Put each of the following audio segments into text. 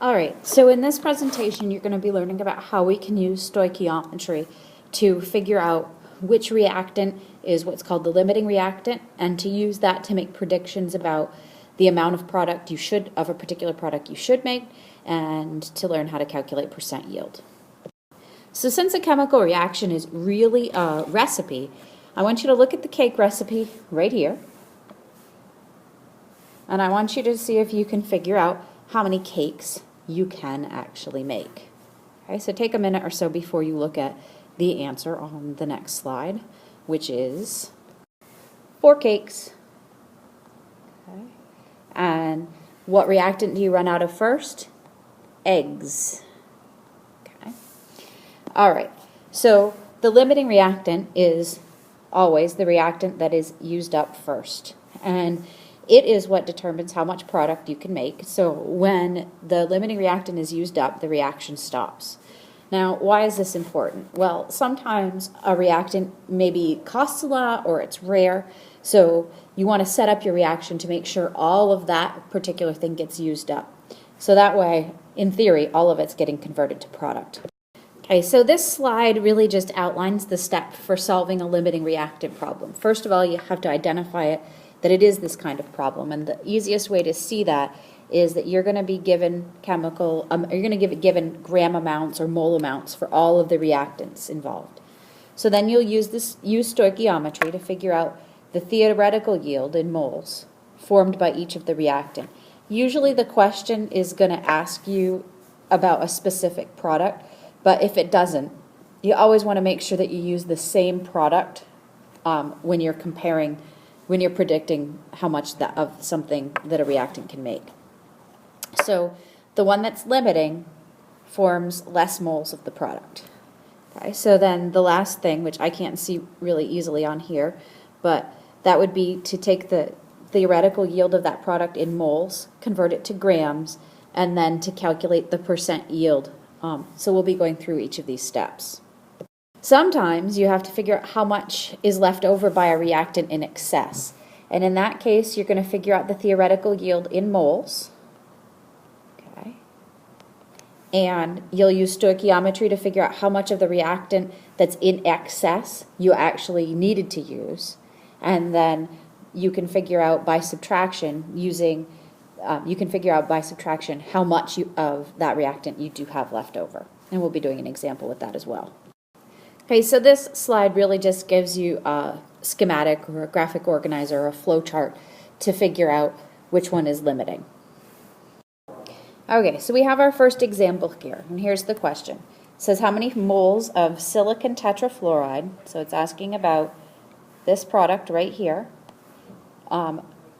All right, so in this presentation, you're going to be learning about how we can use stoichiometry to figure out which reactant is what's called the limiting reactant, and to use that to make predictions about the amount of product you should, of a particular product you should make, and to learn how to calculate percent yield. So since a chemical reaction is really a recipe, I want you to look at the cake recipe right here, and I want you to see if you can figure out how many cakes you can actually make. Okay, so take a minute or so before you look at the answer on the next slide, which is 4 cakes. Okay. And what reactant do you run out of first? Eggs. Okay. All right, so the limiting reactant is always the reactant that is used up first. And it is what determines how much product you can make. So when the limiting reactant is used up, the reaction stops. Now, why is this important? Well, sometimes a reactant maybe costs a lot or it's rare, so you want to set up your reaction to make sure all of that particular thing gets used up. So that way, in theory, all of it's getting converted to product. Okay, so this slide really just outlines the step for solving a limiting reactant problem. First of all, you have to identify it, that it is this kind of problem, and the easiest way to see that is that you're going to be given chemical, you're going to given gram amounts or mole amounts for all of the reactants involved. So then you'll use stoichiometry to figure out the theoretical yield in moles formed by each of the reactant. Usually the question is going to ask you about a specific product, but if it doesn't, you always want to make sure that you use the same product when you're predicting how much of something that a reactant can make. So the one that's limiting forms less moles of the product. Okay, so then the last thing, which I can't see really easily on here, but that would be to take the theoretical yield of that product in moles, convert it to grams, and then to calculate the percent yield. So we'll be going through each of these steps. Sometimes you have to figure out how much is left over by a reactant in excess. And in that case, you're going to figure out the theoretical yield in moles. Okay. And you'll use stoichiometry to figure out how much of the reactant that's in excess you actually needed to use. And then you can figure out by subtraction how much of that reactant you do have left over. And we'll be doing an example with that as well. Okay, so this slide really just gives you a schematic or a graphic organizer or a flow chart to figure out which one is limiting. Okay, so we have our first example here, and here's the question. It says how many moles of silicon tetrafluoride, so it's asking about this product right here,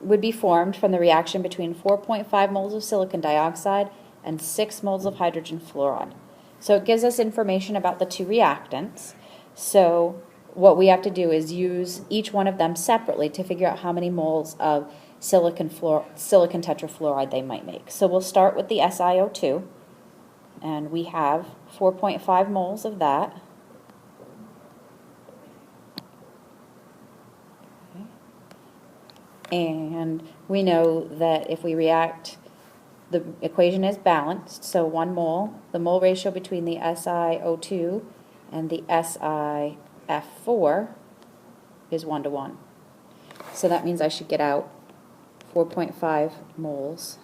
would be formed from the reaction between 4.5 moles of silicon dioxide and 6 moles of hydrogen fluoride. So it gives us information about the two reactants. So what we have to do is use each one of them separately to figure out how many moles of silicon tetrafluoride they might make. So we'll start with the SiO2, and we have 4.5 moles of that. Okay. And we know that if we react, the equation is balanced, so 1 mole, the mole ratio between the SiO2 and the SiF4 is 1 to 1. So that means I should get out 4.5 moles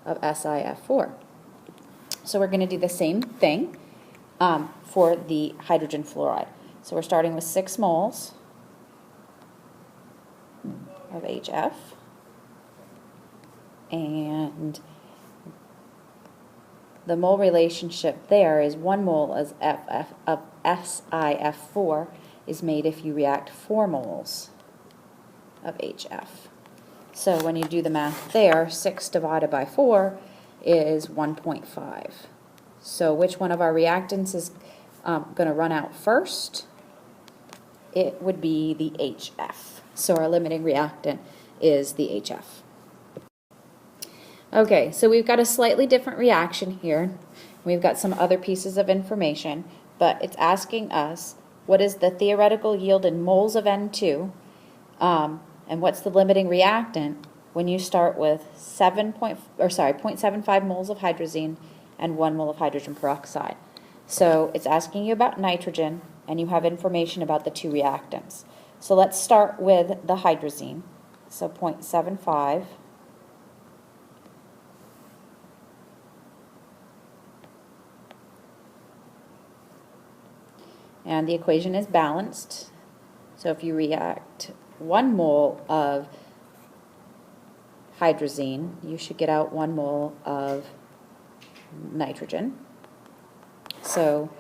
of SiF4. So we're going to do the same thing for the hydrogen fluoride. So we're starting with 6 moles of HF. And the mole relationship there is 1 mole of SiF4 is made if you react 4 moles of HF. So when you do the math there, 6 divided by 4 is 1.5. So which one of our reactants is going to run out first? It would be the HF. So our limiting reactant is the HF. Okay, so we've got a slightly different reaction here. We've got some other pieces of information, but it's asking us what is the theoretical yield in moles of N2, and what's the limiting reactant, when you start with 0.75 moles of hydrazine and 1 mole of hydrogen peroxide. So it's asking you about nitrogen, and you have information about the two reactants. So let's start with the hydrazine. So 0.75. And the equation is balanced. So if you react 1 mole of hydrazine, you should get out 1 mole of nitrogen. So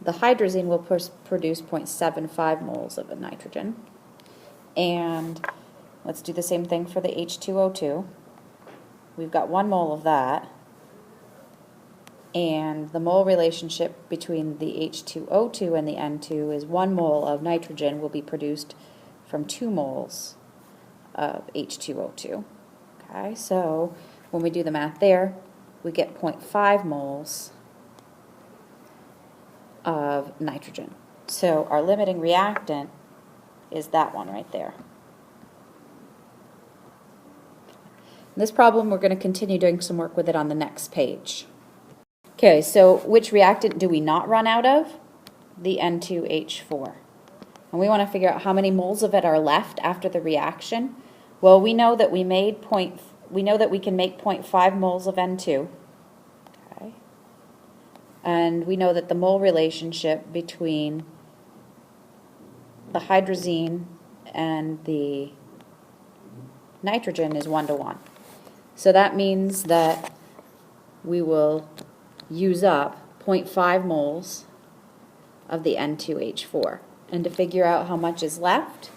the hydrazine will produce 0.75 moles of a nitrogen. And let's do the same thing for the H2O2. We've got 1 mole of that. And the mole relationship between the H2O2 and the N2 is 1 mole of nitrogen will be produced from 2 moles of H2O2. Okay, so when we do the math there, we get 0.5 moles of nitrogen. So our limiting reactant is that one right there. This problem, we're going to continue doing some work with it on the next page. Okay, so which reactant do we not run out of? The N2H4. And we want to figure out how many moles of it are left after the reaction. Well, we know that we can make 0.5 moles of N2. Okay. And we know that the mole relationship between the hydrazine and the nitrogen is 1 to 1. So that means that we will use up 0.5 moles of the N2H4. And to figure out how much is left,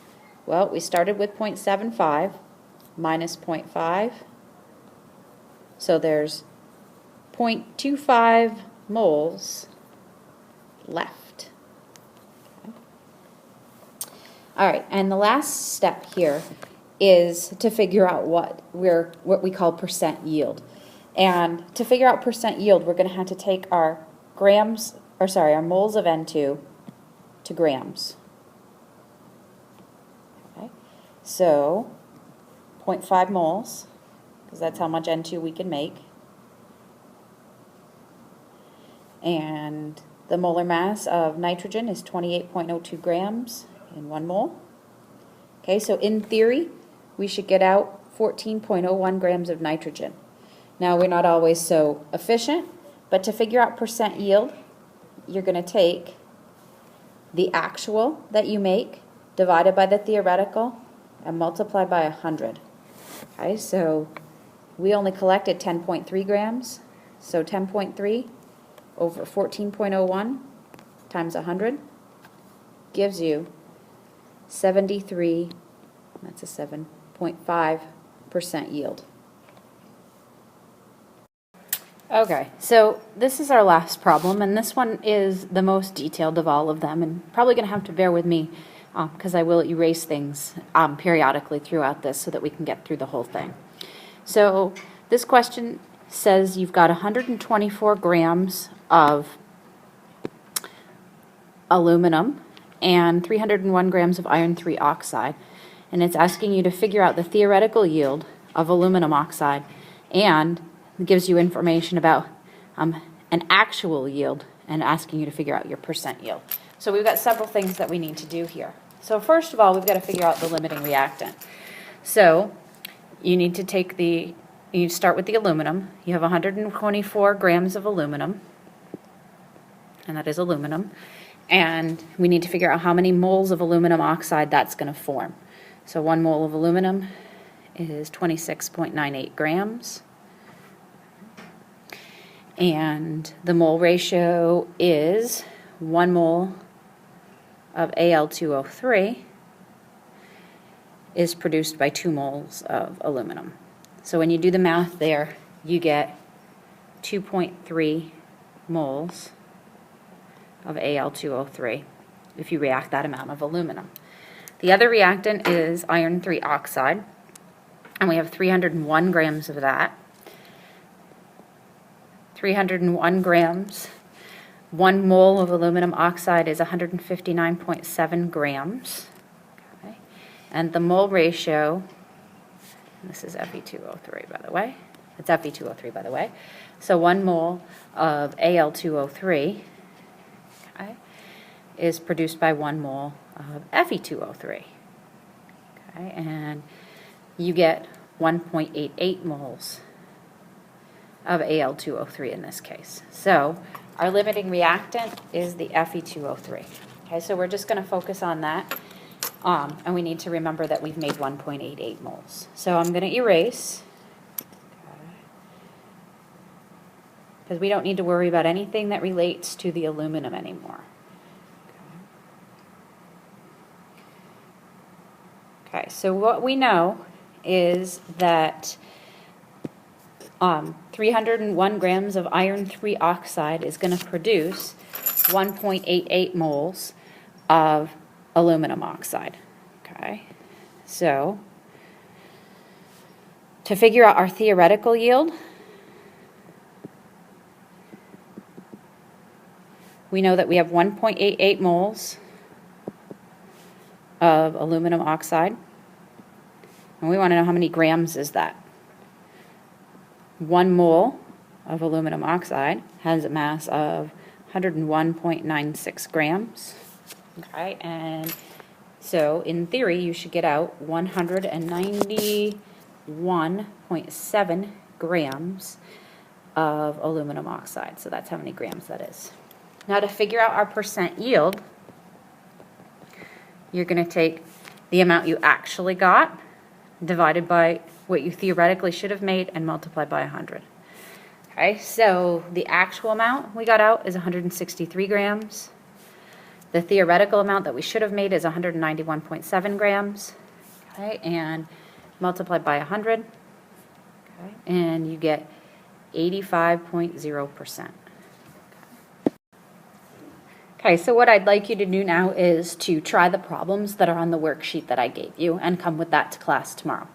well, we started with 0.75 minus 0.5. So there's 0.25 moles left. Okay. All right, and the last step here is to figure out what we call percent yield. And to figure out percent yield, we're going to have to take our moles of N2 to grams. Okay. So 0.5 moles, because that's how much N2 we can make. And the molar mass of nitrogen is 28.02 grams in 1 mole. Okay, so in theory, we should get out 14.01 grams of nitrogen. Now, we're not always so efficient, but to figure out percent yield, you're going to take the actual that you make divided by the theoretical and multiply by 100. Okay, so we only collected 10.3 grams, so 10.3 over 14.01 times 100 gives you 73, that's a 7.5% yield. Okay, so this is our last problem, and this one is the most detailed of all of them, and probably going to have to bear with me because I will erase things periodically throughout this so that we can get through the whole thing. So this question says you've got 124 grams of aluminum and 301 grams of iron 3 oxide, and it's asking you to figure out the theoretical yield of aluminum oxide, and it gives you information about an actual yield and asking you to figure out your percent yield. So we've got several things that we need to do here. So first of all, we've got to figure out the limiting reactant. So you need to start with the aluminum. You have 124 grams of aluminum, and that is aluminum. And we need to figure out how many moles of aluminum oxide that's going to form. So 1 mole of aluminum is 26.98 grams. And the mole ratio is 1 mole of Al2O3 is produced by 2 moles of aluminum. So when you do the math there, you get 2.3 moles of Al2O3 if you react that amount of aluminum. The other reactant is iron 3 oxide, and we have 301 grams of that. 301 grams. 1 mole of aluminum oxide is 159.7 grams. Okay. And the mole ratio This is Fe2O3, by the way. It's Fe2O3, by the way. So 1 mole of Al2O3, okay, is produced by 1 mole of Fe2O3. Okay, and you get 1.88 moles of Al2O3 in this case. So our limiting reactant is the Fe2O3. Okay, so we're just going to focus on that. And we need to remember that we've made 1.88 moles. So I'm going to erase, because we don't need to worry about anything that relates to the aluminum anymore. Okay, so what we know is that 301 grams of iron 3 oxide is going to produce 1.88 moles of aluminum oxide. Okay, so to figure out our theoretical yield, we know that we have 1.88 moles of aluminum oxide, and we want to know how many grams is that. 1 mole of aluminum oxide has a mass of 101.96 grams. Okay, and so in theory you should get out 191.7 grams of aluminum oxide. So that's how many grams that is. Now to figure out our percent yield, you're going to take the amount you actually got divided by what you theoretically should have made and multiply by 100. Okay, so the actual amount we got out is 163 grams. The theoretical amount that we should have made is 191.7 grams. Okay, and multiplied by 100. Okay, and you get 85.0%. Okay, so what I'd like you to do now is to try the problems that are on the worksheet that I gave you and come with that to class tomorrow.